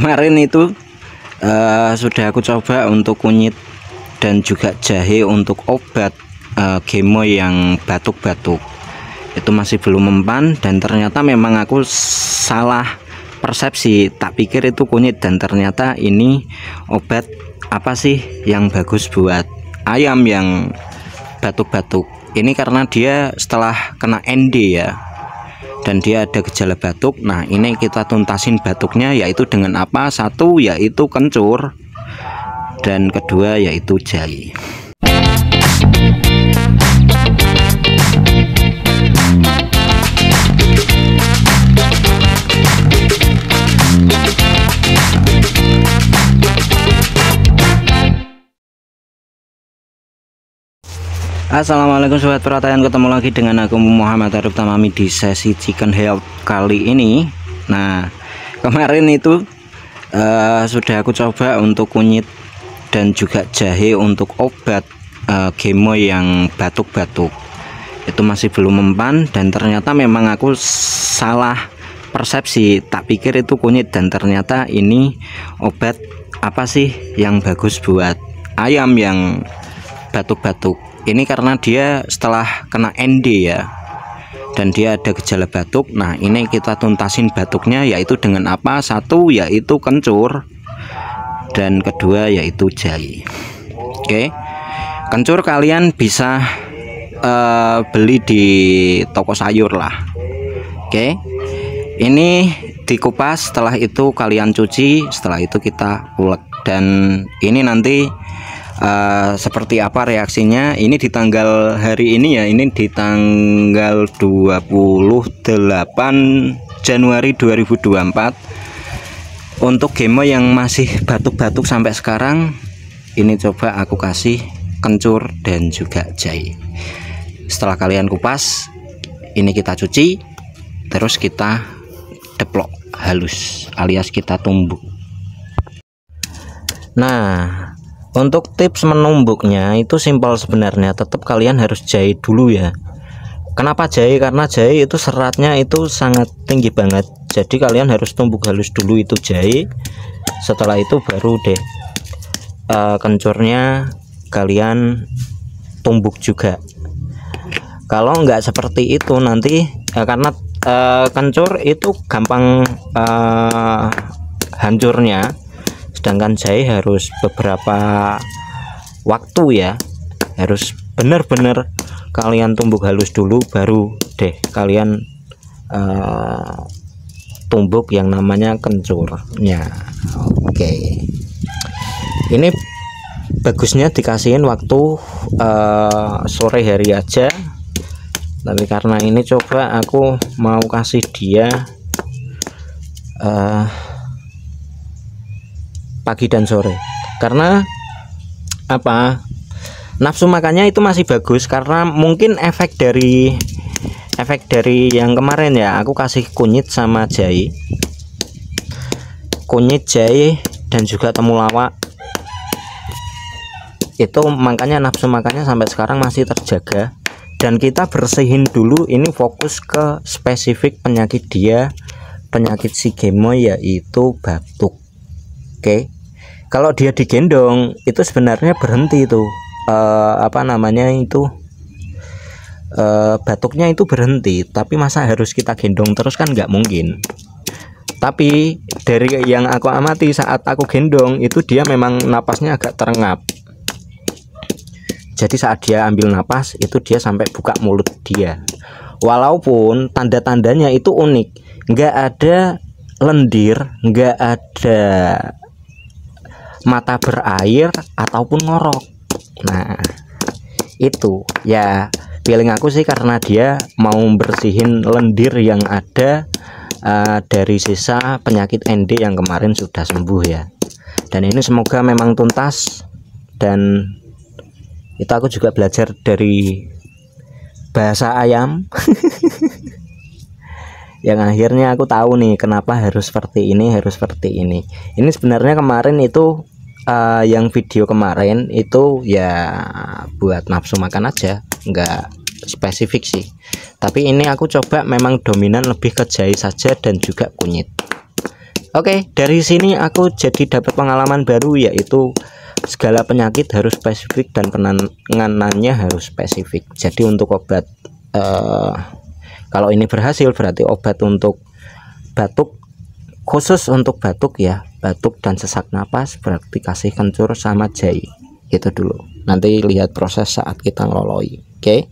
kemarin itu sudah aku coba untuk kunyit dan juga jahe untuk obat gemoy yang batuk-batuk. Itu masih belum mempan dan ternyata memang aku salah persepsi, tak pikir itu kunyit dan ternyata ini obat apa sih yang bagus buat ayam yang batuk-batuk. Ini karena dia setelah kena ND ya, dan dia ada gejala batuk. Nah, ini kita tuntasin batuknya yaitu dengan apa? Satu yaitu kencur, dan kedua yaitu jahe. Assalamualaikum sobat perhatian, ketemu lagi dengan aku Muhammad Arif Tamami di sesi Chicken Health kali ini. Nah, kemarin itu sudah aku coba untuk kunyit dan juga jahe untuk obat gemoy yang batuk-batuk. Itu masih belum mempan dan ternyata memang aku salah persepsi, tak pikir itu kunyit dan ternyata ini obat apa sih yang bagus buat ayam yang batuk-batuk. Ini karena dia setelah kena ND ya, dan dia ada gejala batuk. Nah, ini kita tuntasin batuknya yaitu dengan apa? Satu yaitu kencur, dan kedua yaitu jahe. Oke, kencur kalian bisa beli di toko sayur lah. Oke, ini dikupas, setelah itu kalian cuci, setelah itu kita ulek, dan ini nanti seperti apa reaksinya. Ini di tanggal hari ini ya, ini di tanggal 28 Januari 2024. Untuk gemoy yang masih batuk-batuk sampai sekarang, ini coba aku kasih kencur dan juga jahe. Setelah kalian kupas, ini kita cuci, terus kita deplok halus alias kita tumbuk. Nah, untuk tips menumbuknya itu simpel sebenarnya, tetap kalian harus jahe dulu ya. Kenapa jahe? Karena jahe itu seratnya itu sangat tinggi banget, jadi kalian harus tumbuk halus dulu itu jahe. Setelah itu baru deh kencurnya kalian tumbuk juga. Kalau nggak seperti itu nanti karena kencur itu gampang hancurnya, sedangkan jahe harus beberapa waktu ya, harus benar-benar kalian tumbuk halus dulu baru deh kalian tumbuk yang namanya kencurnya. Oke, ini bagusnya dikasihin waktu sore hari aja, tapi karena ini coba aku mau kasih dia pagi dan sore. Karena apa? Nafsu makannya itu masih bagus, karena mungkin efek dari yang kemarin ya, aku kasih kunyit sama jahe. Kunyit, jahe dan juga temulawak. Itu makanya nafsu makannya sampai sekarang masih terjaga. Dan kita bersihin dulu, ini fokus ke spesifik penyakit dia, penyakit si gemoy yaitu batuk. Oke, kalau dia digendong itu sebenarnya berhenti itu batuknya itu berhenti, tapi masa harus kita gendong terus? Kan nggak mungkin. Tapi dari yang aku amati saat aku gendong itu dia memang napasnya agak terengap. Jadi saat dia ambil napas itu dia sampai buka mulut dia. Walaupun tanda-tandanya itu unik, nggak ada lendir, nggak ada mata berair ataupun ngorok. Nah, itu ya feeling aku sih, karena dia mau bersihin lendir yang ada dari sisa penyakit ND yang kemarin sudah sembuh ya. Dan ini semoga memang tuntas, dan itu aku juga belajar dari bahasa ayam yang akhirnya aku tahu nih kenapa harus seperti ini, harus seperti ini. Ini sebenarnya kemarin itu yang video kemarin itu ya buat nafsu makan aja, nggak spesifik sih. Tapi ini aku coba memang dominan lebih ke jahe saja dan juga kunyit. Oke, dari sini aku jadi dapat pengalaman baru, yaitu segala penyakit harus spesifik dan penanganannya harus spesifik. Jadi untuk obat kalau ini berhasil berarti obat untuk batuk, khusus untuk batuk ya, batuk dan sesak napas berarti kasih kencur sama jahe. Itu dulu. Nanti lihat proses saat kita ngeloloi. Oke.